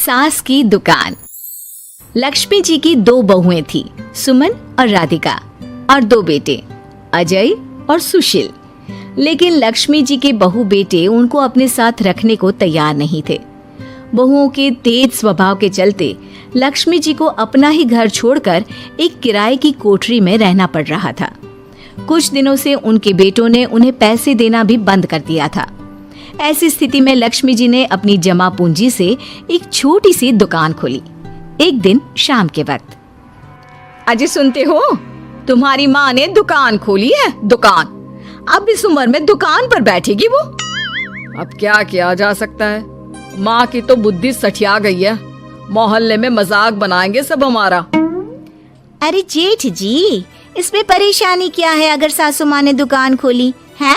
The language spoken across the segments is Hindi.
सास की दुकान। लक्ष्मी जी की 2 बहुएं थी, सुमन और राधिका, और 2 बेटे, अजय और सुशील। लेकिन लक्ष्मी जी के बहू बेटे उनको अपने साथ रखने को तैयार नहीं थे। बहुओं के तेज स्वभाव के चलते लक्ष्मी जी को अपना ही घर छोड़कर एक किराए की कोठरी में रहना पड़ रहा था। कुछ दिनों से उनके बेटों ने उन्हें पैसे देना भी बंद कर दिया था। ऐसी स्थिति में लक्ष्मी जी ने अपनी जमा पूंजी से एक छोटी सी दुकान खोली। एक दिन शाम के वक्त, अजय सुनते हो, तुम्हारी माँ ने दुकान खोली है। दुकान अब इस उम्र में दुकान पर बैठेगी वो। अब क्या किया जा सकता है, माँ की तो बुद्धि सठिया गई है। मोहल्ले में मजाक बनाएंगे सब हमारा। अरे जेठ जी, इसमें परेशानी क्या है अगर सासू माँ ने दुकान खोली है?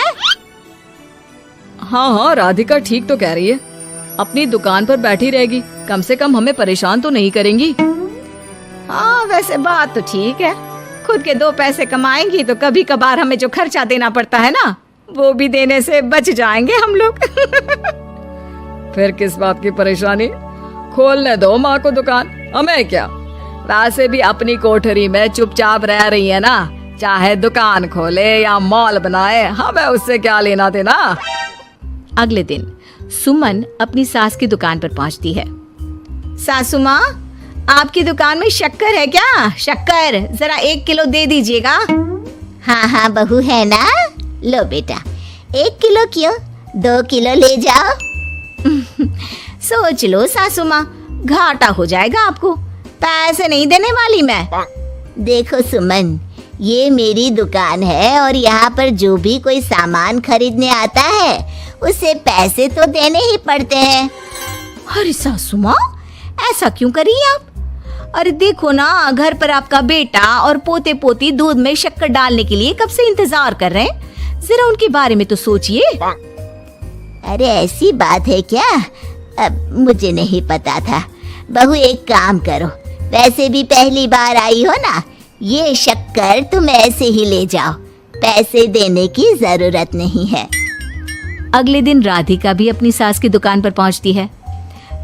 हाँ, राधिका ठीक तो कह रही है। अपनी दुकान पर बैठी रहेगी, कम से कम हमें परेशान तो नहीं करेंगी। हाँ, वैसे बात तो ठीक है। खुद के 2 पैसे कमाएंगी तो कभी कभार हमें जो खर्चा देना पड़ता है ना, वो भी देने से बच जाएंगे हम लोग। फिर किस बात की परेशानी, खोलने दो माँ को दुकान, हमें क्या। वैसे भी अपनी कोठरी में चुपचाप रह रही है ना, चाहे दुकान खोले या मॉल बनाए, हमें उससे क्या लेना देना। अगले दिन सुमन अपनी सास की दुकान पर पहुंचती है। सासू माँ, आपकी दुकान में शक्कर है क्या? शक्कर जरा 1 किलो दे दीजिएगा। हाँ हाँ बहू है ना, लो बेटा, 1 किलो क्यों, 2 किलो ले जाओ। सोच लो सासू माँ, घाटा हो जाएगा आपको, पैसे नहीं देने वाली मैं। देखो सुमन, ये मेरी दुकान है और यहाँ पर जो भी कोई सामान खरीदने आता है उसे पैसे तो देने ही पड़ते हैं। अरे सासू माँ, ऐसा क्यों कर रही आप? अरे देखो ना, घर पर आपका बेटा और पोते पोती दूध में शक्कर डालने के लिए कब से इंतजार कर रहे हैं। जरा उनके बारे में तो सोचिए। अरे ऐसी बात है क्या? अब मुझे नहीं पता था। बहू एक काम करो, वैसे भी पहली बार आई हो ना, ये शक्कर तुम ऐसे ही ले जाओ, पैसे देने की जरूरत नहीं है। अगले दिन राधिका भी अपनी सास की दुकान पर पहुंचती है।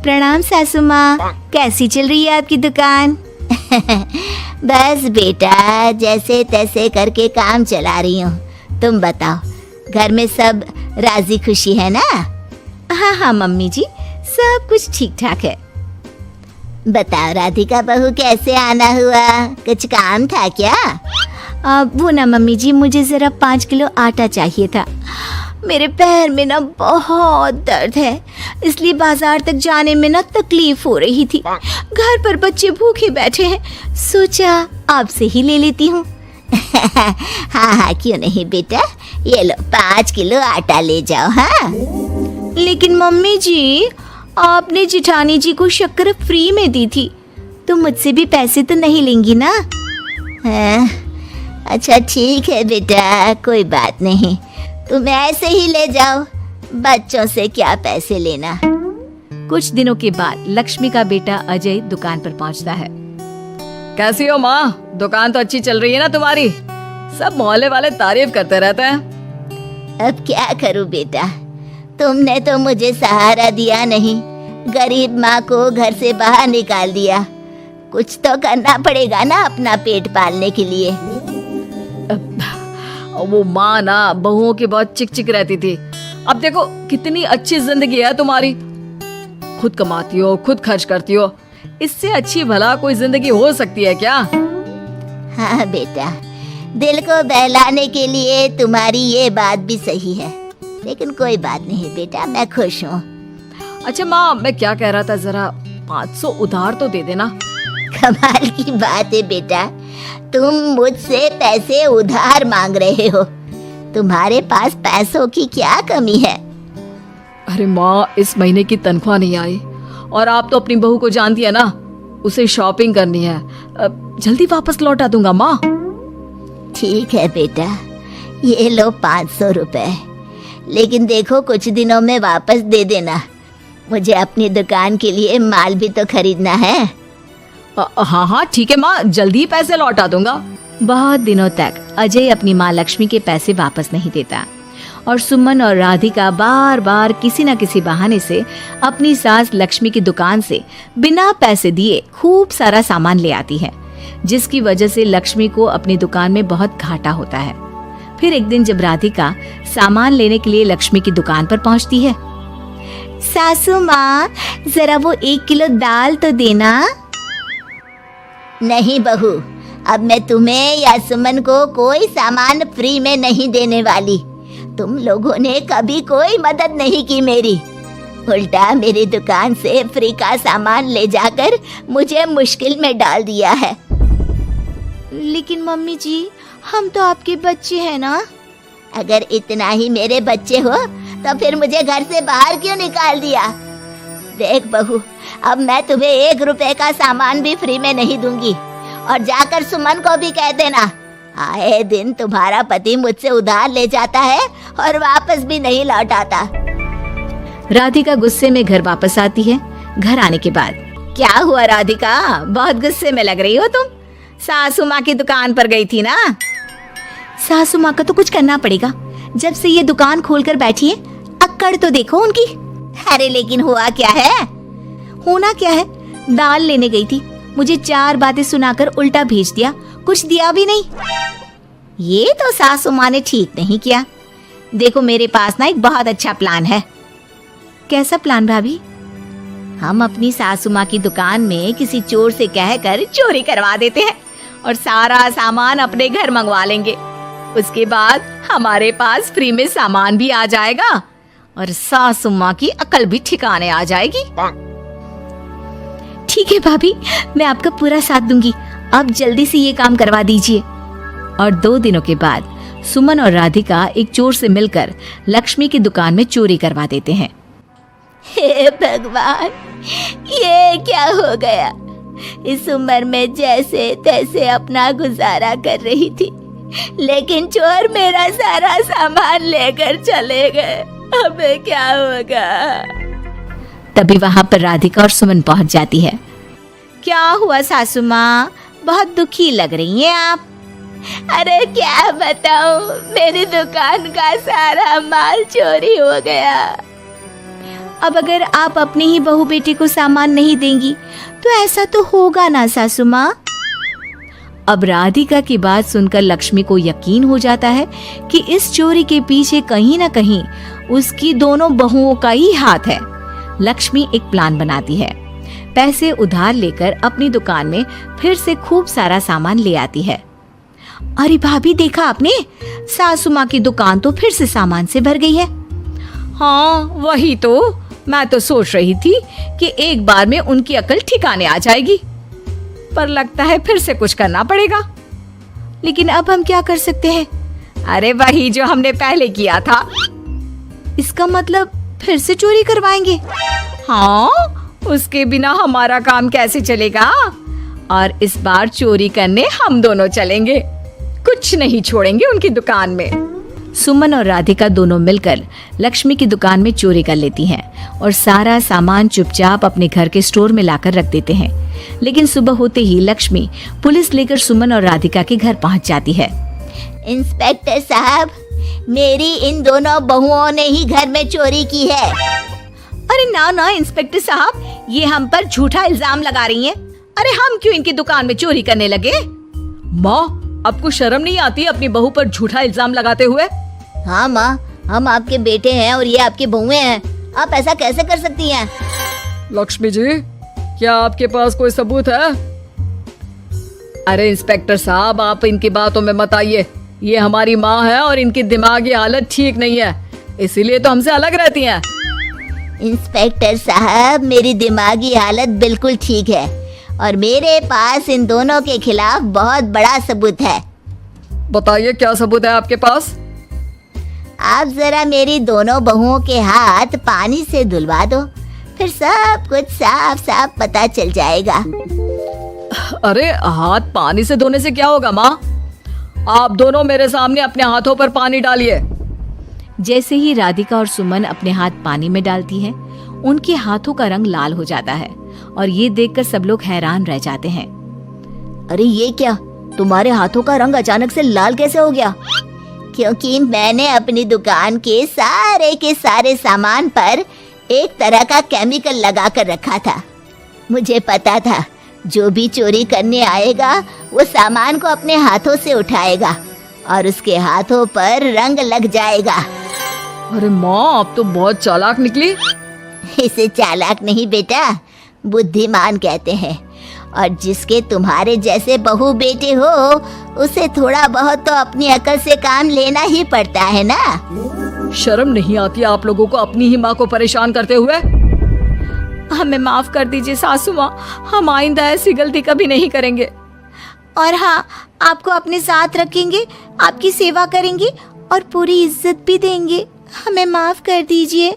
प्रणाम सासू माँ, कैसी चल रही है आपकी दुकान? बस बेटा, जैसे तैसे करके काम चला रही हूँ। तुम बताओ, घर में सब राजी खुशी है ना? हाँ हाँ मम्मी जी, सब कुछ ठीक ठाक है। बताओ राधिका बहू, कैसे आना हुआ? कुछ काम था क्या? वो ना मम्मी जी, मुझे जरा 5 किलो आटा चाहिए था। मेरे पैर में ना बहुत दर्द है, इसलिए बाजार तक जाने में ना तकलीफ हो रही थी। घर पर बच्चे भूखे बैठे हैं, सोचा आपसे ही ले लेती हूँ। हाँ हाँ क्यों नहीं बेटा, ये लो 5 किलो आटा ले जाओ। हाँ लेकिन मम्मी जी, आपने जिठानी जी को शक्कर फ्री में दी थी, तो मुझसे भी पैसे तो नहीं लेंगी ना? हाँ, अच्छा ठीक है बेटा, कोई बात नहीं, तुम ऐसे ही ले जाओ, बच्चों से क्या पैसे लेना। कुछ दिनों के बाद लक्ष्मी का बेटा अजय दुकान पर पहुंचता है। कैसी हो माँ, दुकान तो अच्छी चल रही है ना तुम्हारी? सब मोहल्ले वाले तारीफ करते रहते हैं। अब क्या करूं बेटा, तुमने तो मुझे सहारा दिया नहीं, गरीब माँ को घर से बाहर निकाल दिया। कुछ तो करना पड़ेगा ना अपना पेट पालने के लिए। वो माँ ना बहुओं की बहुत चिक चिक रहती थी। अब देखो कितनी अच्छी जिंदगी है तुम्हारी, खुद कमाती हो, खुद खर्च करती हो। इससे अच्छी भला कोई जिंदगी हो सकती है क्या? हाँ बेटा, दिल को बहलाने के लिए तुम्हारी ये बात भी सही है, लेकिन कोई बात नहीं बेटा, मैं खुश हूँ। अच्छा माँ, मैं क्या कह रहा था, जरा 500 उधार तो दे देना। कमाल की बात है बेटा, तुम मुझसे पैसे उधार मांग रहे हो। तुम्हारे पास पैसों की क्या कमी है? अरे माँ, इस महीने की तनख्वाह नहीं आई और आप तो अपनी बहू को जानती है ना, उसे शॉपिंग करनी है। जल्दी वापस लौटा दूंगा माँ। ठीक है बेटा, ये लो 500 रुपए, लेकिन देखो कुछ दिनों में वापस दे देना, मुझे अपनी दुकान के लिए माल भी तो खरीदना है। हाँ हाँ ठीक है माँ, जल्दी पैसे लौटा दूंगा। बहुत दिनों तक अजय अपनी माँ लक्ष्मी के पैसे वापस नहीं देता और सुमन और राधिका बार बार किसी न किसी बहाने से अपनी सास लक्ष्मी की दुकान से बिना पैसे दिए खूब सारा सामान ले आती है, जिसकी वजह से लक्ष्मी को अपनी दुकान में बहुत घाटा होता है। फिर एक दिन जब राधिका सामान लेने के लिए लक्ष्मी की दुकान पर पहुंचती है, सासू माँ, जरा वो 1 किलो दाल तो देना। नहीं बहू, अब मैं तुम्हें या सुमन को कोई सामान फ्री में नहीं देने वाली। तुम लोगों ने कभी कोई मदद नहीं की मेरी, उल्टा मेरी दुकान से फ्री का सामान ले जाकर मुझे मुश्किल में डाल दिया है। लेकिन मम्मी जी, हम तो आपके बच्चे हैं ना। अगर इतना ही मेरे बच्चे हो तो फिर मुझे घर से बाहर क्यों निकाल दिया? देख बहू, अब मैं तुम्हें 1 रुपए का सामान भी फ्री में नहीं दूंगी। और जाकर सुमन को भी कह देना, आए दिन तुम्हारा पति मुझसे उधार ले जाता है और वापस भी नहीं लौटाता। राधिका गुस्से में घर वापस आती है। घर आने के बाद, क्या हुआ राधिका, बहुत गुस्से में लग रही हो तुम? सासू माँ की दुकान पर गई थी ना? सासू माँ का तो कुछ करना पड़ेगा, जब से ये दुकान खोलकर बैठी है। अक्कड़ तो देखो उनकी। अरे लेकिन हुआ क्या है? होना क्या है, दाल लेने गई थी, मुझे 4 बातें सुनाकर उल्टा भेज दिया, कुछ दिया भी नहीं। ये तो सासू माँ ने ठीक नहीं किया। देखो मेरे पास ना एक बहुत अच्छा प्लान है। कैसा प्लान भाभी? हम अपनी सासू माँ की दुकान में किसी चोर से कहकर चोरी करवा देते हैं और सारा सामान अपने घर मंगवा लेंगे। उसके बाद हमारे पास फ्री में सामान भी आ जाएगा और सासू माँ की अकल भी ठिकाने आ जाएगी। ठीक है भाभी, मैं आपका पूरा साथ दूंगी। अब जल्दी से ये काम करवा दीजिए। और 2 दिनों के बाद सुमन और राधिका एक चोर से मिलकर लक्ष्मी की दुकान में चोरी करवा देते हैं। हे भगवान, ये क्या हो गया? इस उम्र में जैसे तैसे अपना गुजारा कर रही थी, लेकिन चोर मेरा सारा सामान लेकर चले गए। अब क्या होगा? तभी वहां पर राधिका और सुमन पहुंच जाती है। क्या हुआ सासू माँ, बहुत दुखी लग रही हैं आप। अरे क्या बताऊं, मेरी दुकान का सारा माल चोरी हो गया। अब अगर आप अपने ही बहू बेटे को सामान नहीं देंगी तो ऐसा तो होगा ना सासू माँ। अब राधिका की बात सुनकर लक्ष्मी को यकीन हो जाता है कि इस चोरी के पीछे कहीं ना कहीं उसकी दोनों बहुओं का ही हाथ है। लक्ष्मी एक प्लान बनाती है, पैसे उधार लेकर अपनी दुकान में फिर से खूब सारा सामान ले आती है। अरे भाभी, देखा आपने, सासू माँ की दुकान तो फिर से सामान से भर गई है। हाँ वही तो, मैं तो सोच रही थी कि एक बार में उनकी अकल ठिकाने आ जाएगी, पर लगता है फिर से कुछ करना पड़ेगा। लेकिन अब हम क्या कर सकते हैं? अरे वही जो हमने पहले किया था। इसका मतलब फिर से चोरी करवाएंगे? हाँ, उसके बिना हमारा काम कैसे चलेगा? और इस बार चोरी करने हम दोनों चलेंगे, कुछ नहीं छोड़ेंगे उनकी दुकान में। सुमन और राधिका दोनों मिलकर लक्ष्मी की दुकान में चोरी कर लेती हैं और सारा सामान चुपचाप अपने घर के स्टोर में लाकर रख देते हैं। लेकिन सुबह होते ही लक्ष्मी पुलिस लेकर सुमन और राधिका के घर पहुंच जाती है। इंस्पेक्टर साहब, मेरी इन दोनों बहुओं ने ही घर में चोरी की है। अरे ना ना इंस्पेक्टर साहब, ये हम पर झूठा इल्जाम लगा रही हैं। अरे हम क्यों इनकी दुकान में चोरी करने लगे? माँ, आपको शर्म नहीं आती अपनी बहू पर झूठा इल्जाम लगाते हुए? हाँ माँ, हम आपके बेटे हैं और ये आपकी बहुएं हैं, आप ऐसा कैसे कर सकती हैं? लक्ष्मी जी, क्या आपके पास कोई सबूत है? अरे इंस्पेक्टर साहब, आप इनकी बातों में मत आइए। ये हमारी माँ है और इनकी दिमागी हालत ठीक नहीं है, इसीलिए तो हमसे अलग रहती हैं। इंस्पेक्टर साहब, मेरी दिमागी हालत बिल्कुल ठीक है और मेरे पास इन दोनों के खिलाफ बहुत बड़ा सबूत है। बताइए, क्या सबूत है आपके पास? आप जरा मेरी दोनों बहुओं के हाथ पानी से धुलवा दो, फिर सब कुछ साफ साफ पता चल जाएगा। अरे हाथ पानी से धोने से क्या होगा माँ? आप दोनों मेरे सामने अपने हाथों पर पानी डालिए। जैसे ही राधिका और सुमन अपने हाथ पानी में डालती हैं, उनके हाथों का रंग लाल हो जाता है और ये देखकर सब लोग हैरान रह जाते हैं। अरे ये क्या, तुम्हारे हाथों का रंग अचानक से लाल कैसे हो गया? क्योंकि मैंने अपनी दुकान के सारे सामान पर एक तरह का केमिकल लगा कर रखा था। मुझे पता था जो भी चोरी करने आएगा वो सामान को अपने हाथों से उठाएगा और उसके हाथों पर रंग लग जाएगा। अरे माँ, आप तो बहुत चालाक निकली। इसे चालाक नहीं बेटा, बुद्धिमान कहते हैं। और जिसके तुम्हारे जैसे बहू बेटे हो उसे थोड़ा बहुत तो अपनी अकल से काम लेना ही पड़ता है ना। शर्म नहीं आती आप लोगों को अपनी ही माँ को परेशान करते हुए? हमें माफ कर दीजिए सासू माँ, हम आइंदा ऐसी गलती कभी नहीं करेंगे। और हाँ, आपको अपने साथ रखेंगे, आपकी सेवा करेंगे और पूरी इज्जत भी देंगे। हमें माफ कर दीजिए।